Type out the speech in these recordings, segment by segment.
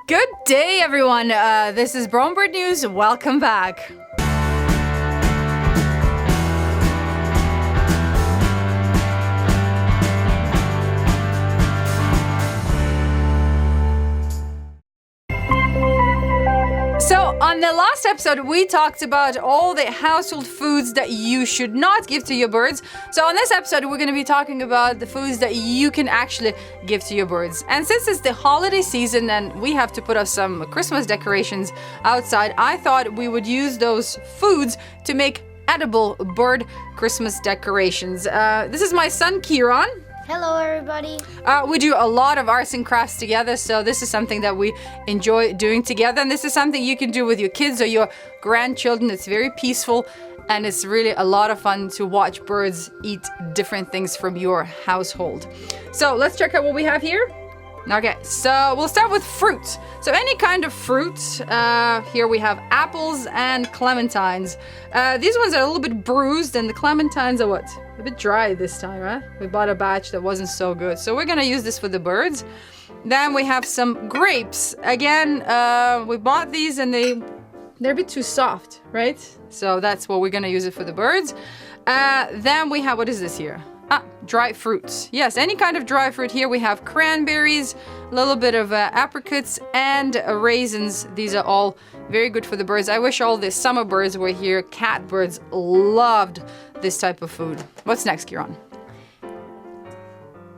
Good day, everyone. This is Brown Bird News. Welcome back. So, on the last episode, we talked about all the household foods that you should not give to your birds. So, on this episode, we're going to be talking about the foods that you can actually give to your birds. And since it's the holiday season and we have to put up some Christmas decorations outside, I thought we would use those foods to make edible bird Christmas decorations. This is my son, Kieran. Hello, everybody. We do a lot of arts and crafts together, so this is something that we enjoy doing together, and this is something you can do with your kids or your grandchildren. It's very peaceful, and it's really a lot of fun to watch birds eat different things from your household. So let's check out what we have here. Okay, so we'll start with fruit. So any kind of fruit. Here we have apples and clementines. These ones are a little bit bruised, and the clementines are what? A bit dry this time, huh? We bought a batch that wasn't so good. So we're gonna use this for the birds. Then we have some grapes. Again, we bought these and they're a bit too soft, right? So that's what we're gonna use it for the birds. Then we have, what is this here? Dry fruits. Yes, any kind of dry fruit. Here we have cranberries, a little bit of apricots, and raisins. These are all very good for the birds. I wish all the summer birds were here. Catbirds loved this type of food. What's next, Kieran?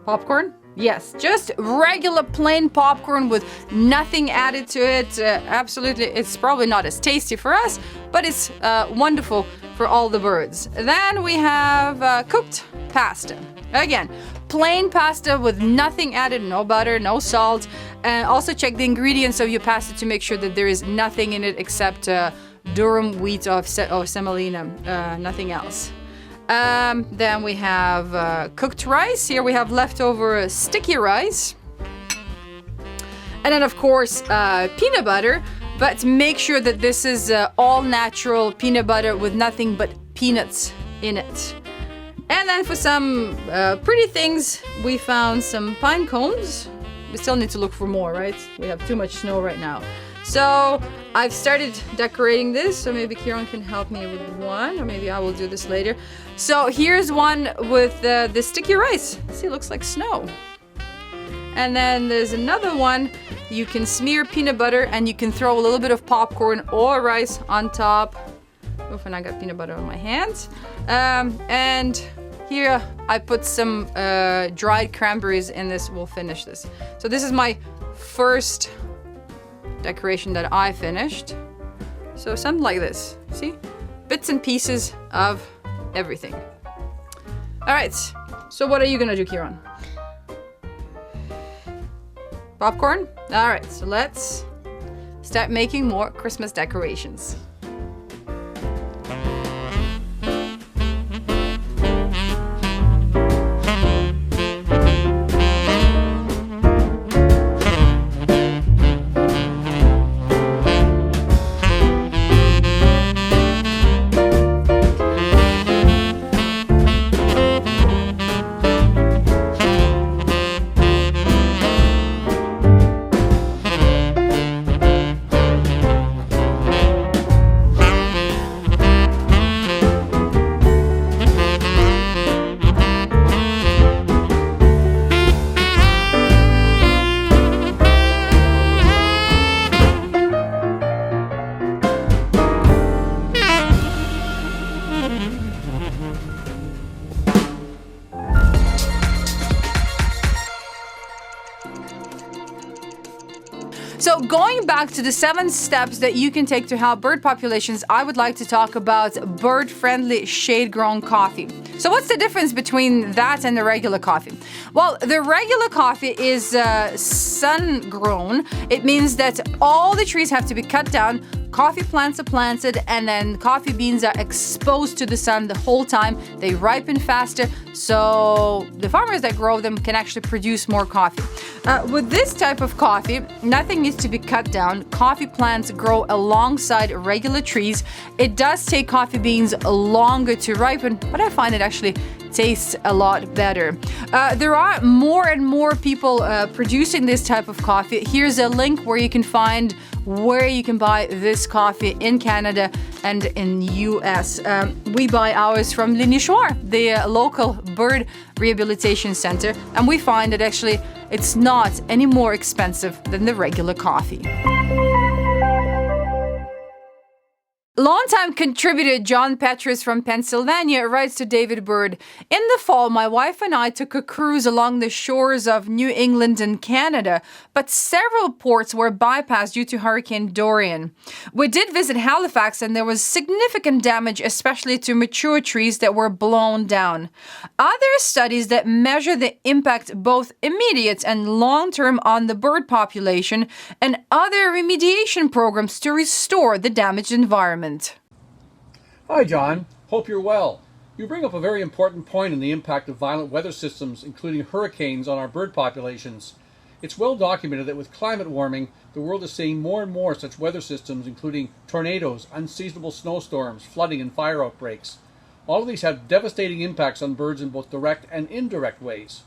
Popcorn? Yes, just regular plain popcorn with nothing added to it. Absolutely, it's probably not as tasty for us, but it's wonderful for all the birds. Then we have cooked pasta. Again, plain pasta with nothing added, no butter, no salt. And also check the ingredients of your pasta to make sure that there is nothing in it except durum wheat or semolina, nothing else. Then we have cooked rice. Here we have leftover sticky rice. And then, of course, peanut butter. But make sure that this is all natural peanut butter with nothing but peanuts in it. And then for some pretty things, we found some pine cones. We still need to look for more, right? We have too much snow right now. So I've started decorating this, so maybe Kieran can help me with one, or maybe I will do this later. So here's one with the sticky rice. See, it looks like snow. And then there's another one. You can smear peanut butter and you can throw a little bit of popcorn or rice on top. Oof, and I got peanut butter on my hands. And here I put some dried cranberries in this. We'll finish this. So this is my first decoration that I finished. So something like this. See? Bits and pieces of everything. All right. So what are you gonna do, Kieran? Popcorn? All right. So let's start making more Christmas decorations. So going back to the 7 steps that you can take to help bird populations, I would like to talk about bird-friendly shade-grown coffee. So what's the difference between that and the regular coffee? Well, the regular coffee is sun-grown. It means that all the trees have to be cut down, coffee plants are planted, and then coffee beans are exposed to the sun the whole time. They ripen faster, so the farmers that grow them can actually produce more coffee. With this type of coffee, nothing needs to be cut down. Coffee plants grow alongside regular trees. It does take coffee beans longer to ripen, but I find it actually tastes a lot better. There are more and more people producing this type of coffee. Here's a link where you can find where you can buy this coffee in Canada and in US. We buy ours from Le Nichoir, the local bird rehabilitation center, and we find that actually it's not any more expensive than the regular coffee. Longtime contributor John Petrus from Pennsylvania writes to David Bird, "In the fall, my wife and I took a cruise along the shores of New England and Canada, but several ports were bypassed due to Hurricane Dorian. We did visit Halifax and there was significant damage, especially to mature trees that were blown down. Are there studies that measure the impact both immediate and long-term on the bird population, and other remediation programs to restore the damaged environment?" Hi, John. Hope you're well. You bring up a very important point in the impact of violent weather systems, including hurricanes, on our bird populations. It's well documented that with climate warming, the world is seeing more and more such weather systems, including tornadoes, unseasonable snowstorms, flooding, and fire outbreaks. All of these have devastating impacts on birds in both direct and indirect ways.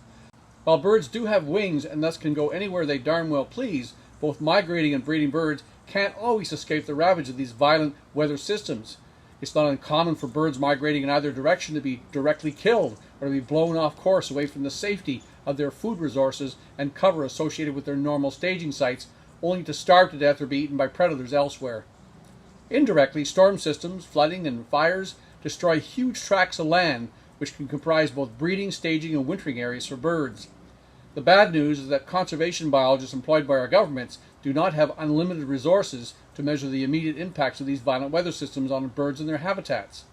While birds do have wings and thus can go anywhere they darn well please, both migrating and breeding birds can't always escape the ravage of these violent weather systems. It's not uncommon for birds migrating in either direction to be directly killed or to be blown off course away from the safety of their food resources and cover associated with their normal staging sites, only to starve to death or be eaten by predators elsewhere. Indirectly, storm systems, flooding, and fires destroy huge tracts of land, which can comprise both breeding, staging, and wintering areas for birds. The bad news is that conservation biologists employed by our governments do not have unlimited resources to measure the immediate impacts of these violent weather systems on birds and their habitats.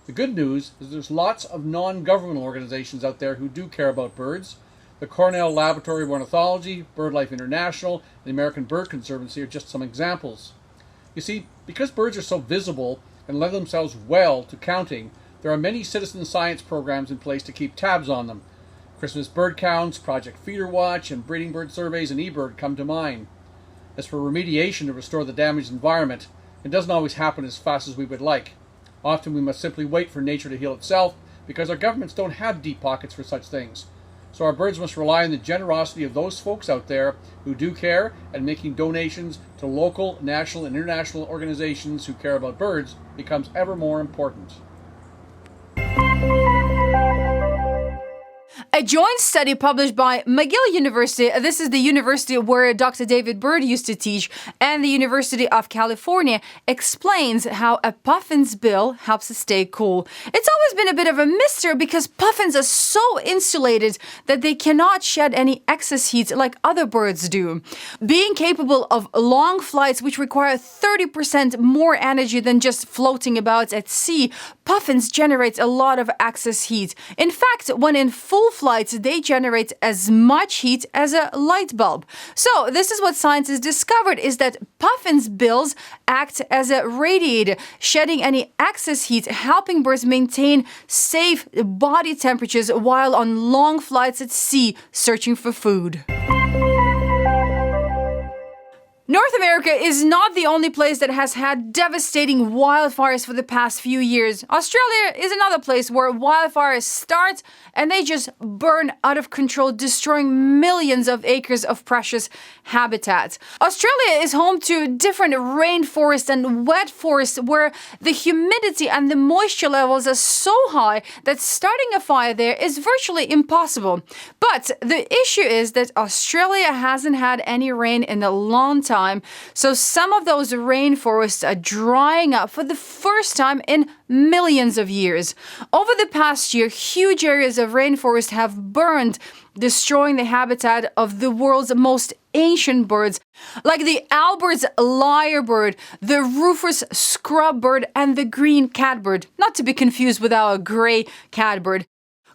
The good news is there's lots of non-governmental organizations out there who do care about birds. The Cornell Laboratory of Ornithology, BirdLife International, and the American Bird Conservancy are just some examples. You see, because birds are so visible and lend themselves well to counting, there are many citizen science programs in place to keep tabs on them. Christmas bird counts, Project Feeder Watch, and breeding bird surveys and eBird come to mind. As for remediation to restore the damaged environment, it doesn't always happen as fast as we would like. Often we must simply wait for nature to heal itself because our governments don't have deep pockets for such things. So our birds must rely on the generosity of those folks out there who do care, and making donations to local, national, and international organizations who care about birds becomes ever more important. A joint study published by McGill University, this is the university where Dr. David Bird used to teach, and the University of California, explains how a puffin's bill helps it stay cool. It's always been a bit of a mystery because puffins are so insulated that they cannot shed any excess heat like other birds do. Being capable of long flights which require 30% more energy than just floating about at sea, puffins generate a lot of excess heat. In fact, when in full flight, they generate as much heat as a light bulb. So this is what scientists discovered, is that puffins' bills act as a radiator, shedding any excess heat, helping birds maintain safe body temperatures while on long flights at sea searching for food. North America is not the only place that has had devastating wildfires for the past few years. Australia is another place where wildfires start and they just burn out of control, destroying millions of acres of precious habitat. Australia is home to different rainforests and wet forests where the humidity and the moisture levels are so high that starting a fire there is virtually impossible. But the issue is that Australia hasn't had any rain in a long time. So some of those rainforests are drying up for the first time in millions of years. Over the past year, huge areas of rainforest have burned, destroying the habitat of the world's most ancient birds, like the Albert's lyrebird, the Rufous scrubbird, and the green catbird, not to be confused with our gray catbird.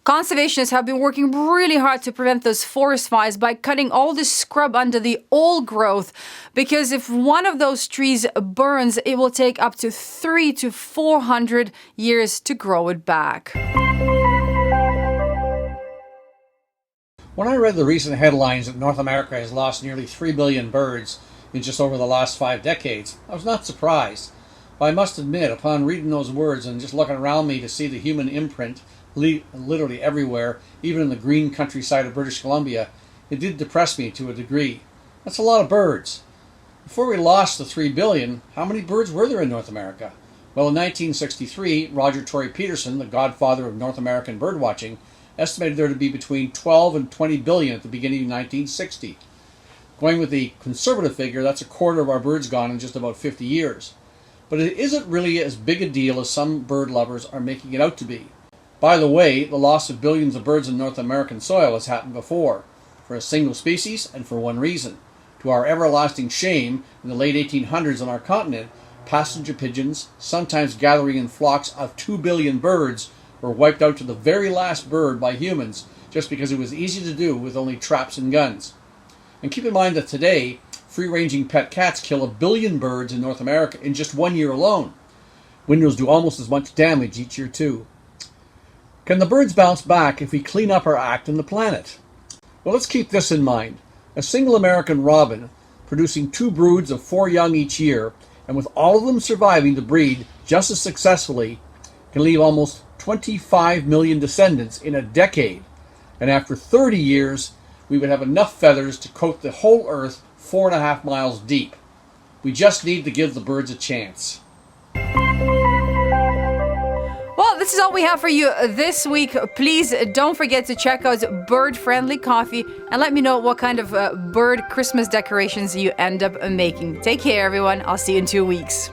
Conservationists have been working really hard to prevent those forest fires by cutting all the scrub under the old growth, because if one of those trees burns, it will take up to 300 to 400 years to grow it back. When I read the recent headlines that North America has lost nearly 3 billion birds in just over the last 5 decades, I was not surprised. But I must admit, upon reading those words and just looking around me to see the human imprint literally everywhere, even in the green countryside of British Columbia, it did depress me to a degree. That's a lot of birds. Before we lost the 3 billion, how many birds were there in North America? Well, in 1963, Roger Tory Peterson, the godfather of North American birdwatching, estimated there to be between 12 and 20 billion at the beginning of 1960. Going with the conservative figure, that's a quarter of our birds gone in just about 50 years. But it isn't really as big a deal as some bird lovers are making it out to be. By the way, the loss of billions of birds in North American soil has happened before, for a single species and for one reason. To our everlasting shame, in the late 1800s on our continent, passenger pigeons, sometimes gathering in flocks of 2 billion birds, were wiped out to the very last bird by humans just because it was easy to do with only traps and guns. And keep in mind that today, free-ranging pet cats kill 1 billion birds in North America in just 1 year alone. Windows do almost as much damage each year too. Can the birds bounce back if we clean up our act on the planet? Well, let's keep this in mind. A single American robin, producing 2 broods of 4 young each year, and with all of them surviving to breed just as successfully, can leave almost 25 million descendants in a decade. And after 30 years, we would have enough feathers to coat the whole earth 4.5 miles deep. We just need to give the birds a chance. Well, this is all we have for you this week. Please don't forget to check out Bird Friendly Coffee and let me know what kind of bird Christmas decorations you end up making. Take care, everyone. I'll see you in 2 weeks.